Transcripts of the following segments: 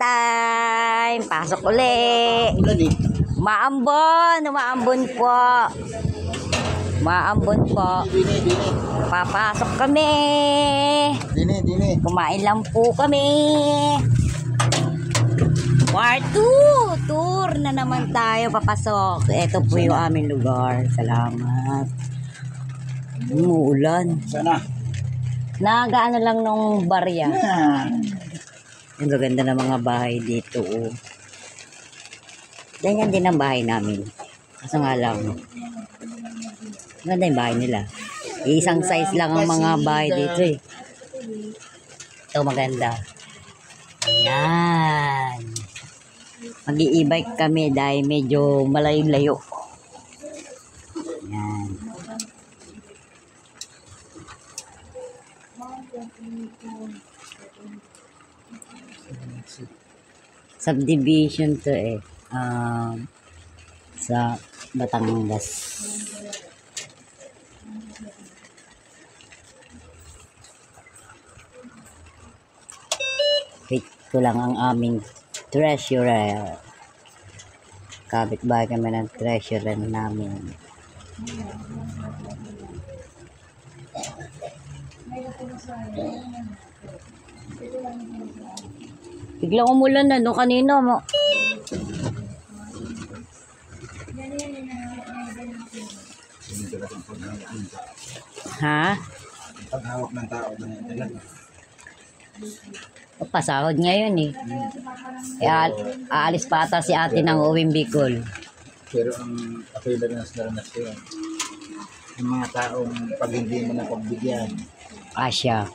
time. Pasok uli. Ulan eh. Maambon po. Maambon po. Dini. Papasok kami. Dini. Kumain lang po kami. Part 2. Tour na naman tayo. Papasok. Ito po yung aming lugar. Salamat. Umuulan. Sana. Nagaano lang nung barya. Ang gaganda ng mga bahay dito. Oh. Ganyan din ang bahay namin. Kaso nga lang, ganda yung bahay nila. Isang size lang ang mga bahay dito eh. Ito maganda. Ayan. Mag-i-e-bike kami dahil medyo malayo-layo. Ayan. Subdivision to eh. Sa Batangas. Wait ko lang ang aming treasurer. Kapit-bahay kami ng treasurer namin. Biglang umulan na, no? Kanina mo. Ha? Paghawak ng tao na talaga. Pasahod ngayon eh. Kaya aalis pa ata si ate ng uwing Bicol. Pero ang ako'y naranas ko yan. Yung mga taong pag hindi mo na pagbigyan, Asya.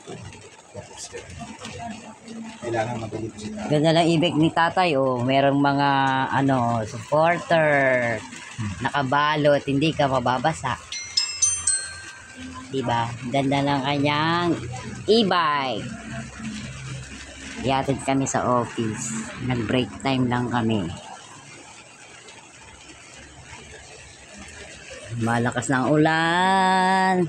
kailangan mabilis sila. Ganda lang ibig ni tatay. Oh. Merong mga supporter. Nakabalot. Hindi ka mababasa. Diba? Ganda lang kanyang e-bike. Iatid kami sa office. Nag-break time lang kami. Malakas ng ulan.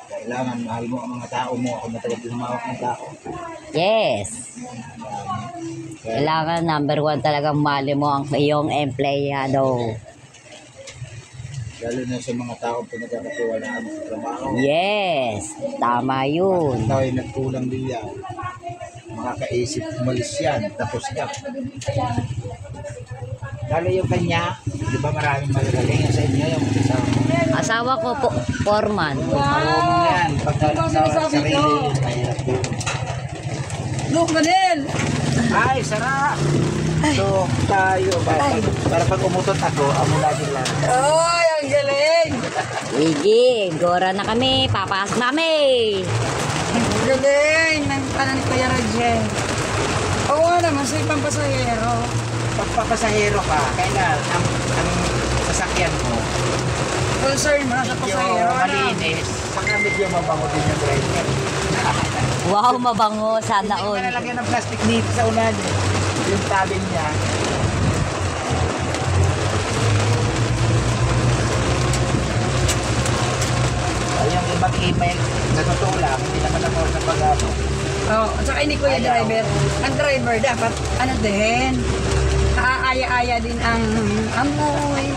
Kailangan mahal mo ang mga tao mo kung matagal humawak ng tao. Yes. Kailangan number 1 talagang mali mo ang iyong empleyado. Lalo na sa mga taong pinagkakatiwalaan sa trabaho. Yes. Tama yun. Ikaw ay nagkulang din yan. Makakaisip, umalis yan, tapos ka. Lalo yung kanya, di ba maraming magagaling sa inyo yung isang Asawa ko po, foreman. marunong yan. Pagka sa sarili, mahirap din. Look, Manel! Ay, sarap! So, tayo, para pag umutot ako, amo lagi lang. Ay, ang galing! Sige, gora na kami. Papasok na kami. Ang galing ng kanan ni Kuya Rajel. Oo nga naman, sa ibang pasahero. Pag papasahero ka, kailan ang sasakyan mo, Concern mo na sa medyo pasahero. malinis, saka medyo mabango din yung driver. Wow, mabango. Sana Hindi all. ka nalagyan ng plastic dito sa unan eh. Yung tabin niya. Ay, yung ibang email, sa totoo lang, hindi naman ako sa pag-ano. Oo, at saka hindi Kuya Ayaw. driver. Ang driver dapat, ano din, aaya-aya din ang amoy.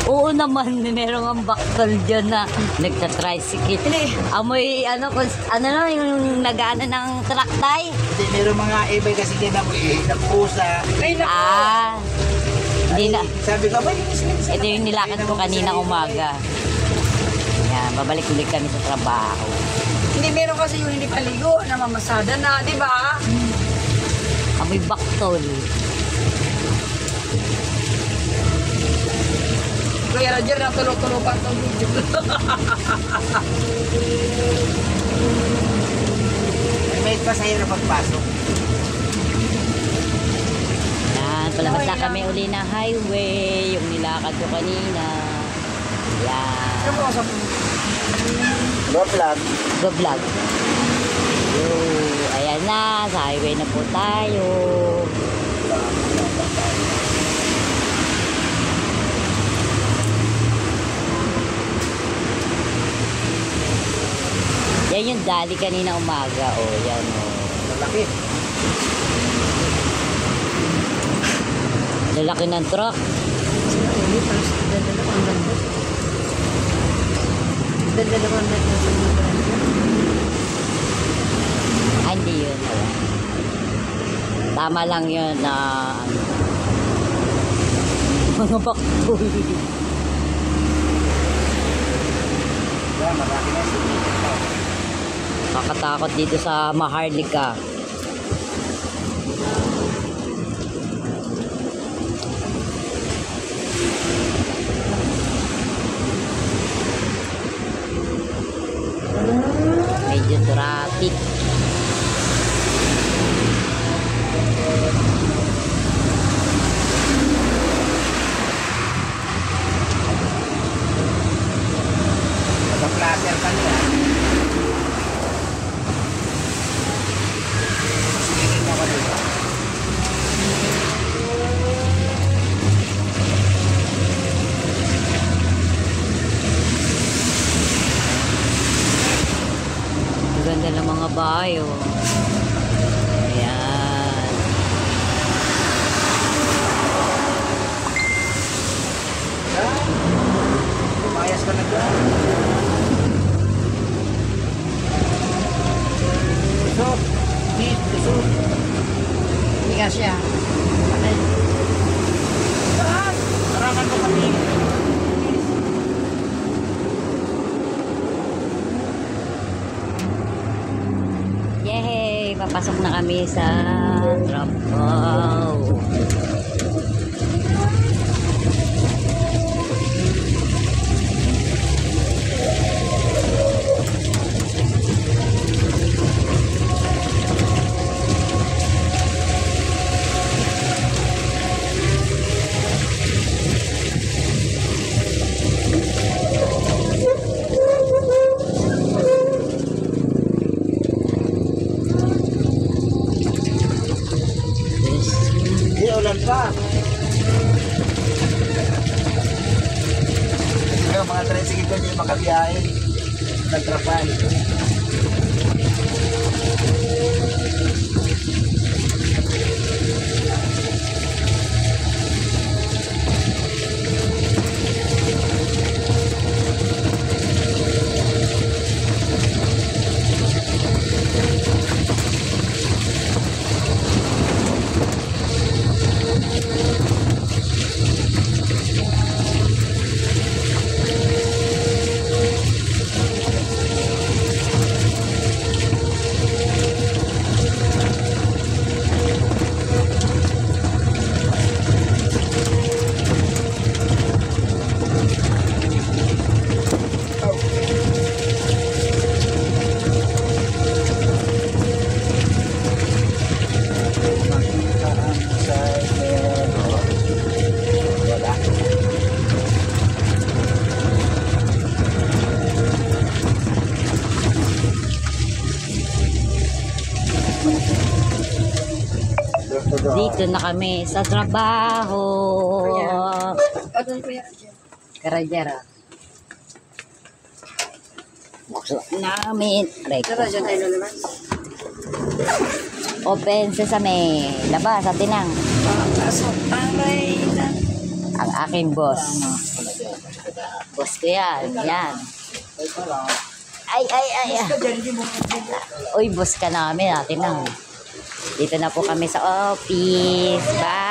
Oo naman, merong ang bakal dyan na nagtatricycle. Amoy, ano na, yung nag-ano ng traktay. Hindi, meron mga email kasi din na ng pusa. Ay, naku! Hindi na. Sabi ko, ba, Ito yung nilakad ko kanina umaga. Yan, babalik ulit kami sa trabaho. Hindi meron kasi yung hindi paligo, namamasada na, di ba? Amoy baktol. Kuya Roger, natulog-tulog pa itong video. may pasahero pagpasok. Yan, palabas na kami uli na highway. Yung nilakad ko kanina. Yan. Ano mo sa Go vlog. Go vlog. Ayan na, sa highway na po tayo. Yan yung dali kanina umaga. O, yan o. Malaki. Lalaki ng truck. Hindi, parang dala ang ganda. Dala ang ganda sa mga branda. Ah, hindi yun. Tama lang yun na mga baktoy. Yan, malaki na siya. Kakatakot dito sa Maharlika. Medyo traffic. Naka-flasher ka niya. Sige ako dito. Ang ganda ng mga bahay, oh. Ayan. Lumayas ka na dyan. Tusok. Beat, tusok. Hindi ka siya. Tarakan mo kami. Yay! Papasok na kami sa trabaho. Hindi, ulan pa. Ngayon, mga tricycle ko yung makabiyahe. Nagtrapan. Dito na kami sa trabaho. Ano ko yan? Karajera. Buksan namin. Tara, dyan tayo lalabas. Open sesame. Labas at tinang. Pasok. Aray na. Ang aking boss. Boss ko yan. Yan. Ay. Dyan, di mo. Uy, boss ka namin. Atin lang. Dito na po kami sa office. Bye.